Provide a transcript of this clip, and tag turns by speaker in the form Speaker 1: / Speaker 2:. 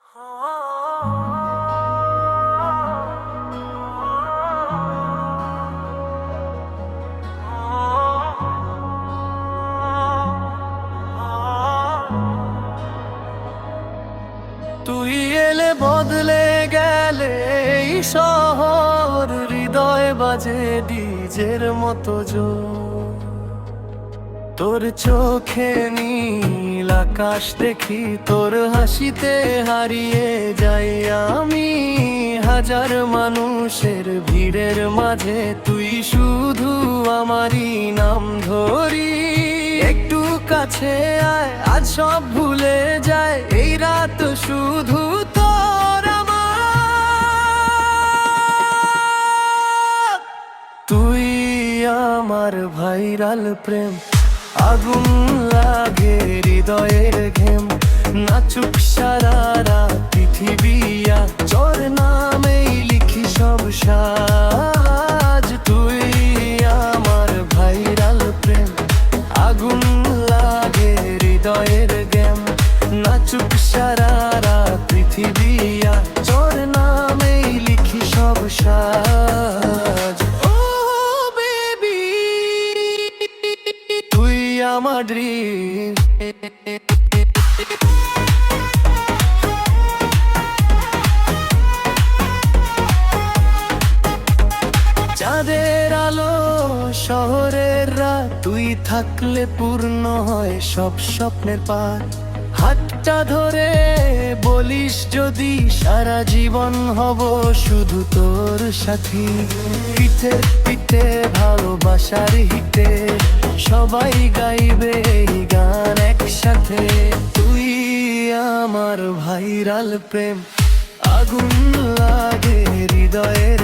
Speaker 1: তুই এলে বদলে গেলে এই শহর, হৃদয় বাজে ডিজের মতো জোর। তোর চোখে নীল আকাশ দেখি, তোর হাসিতে হারিয়ে যাই আমি হাজার মানুষের ভিড়ের মাঝে। তুই শুধু আমারই নাম ধরি, একটু কাছে আয়, আজ সব ভুলে যায়। এই রাত শুধু তোর আমার। তুই আমার ভাইরাল প্রেম, আগুন লাগে হৃদয়ের ঘেম। নাচুক সারা রাত পৃথিবী, তোর নামেই লিখি সব সাজ। তুই আমার ভাইরাল প্রেম, আগুন লাগে হৃদয়ের ঘেম। নাচুক সারা রাত পৃথিবী, তোর নামেই লিখি সব সাজ। আমার ড্রিম, চাঁদের আলো শহরের রাত, তুই থাকলে পূর্ণ হয় সব স্বপ্নের পার। হাতটা ধরে বলিস যদি, সারা জীবন হব শুধু তোর সাথী। পিঠে পিঠে ভালোবাসার হিটে সবাই গাইবে এই গান একসাথে। তুই আমার ভাইরাল প্রেম, আগুন লাগে হৃদয়ের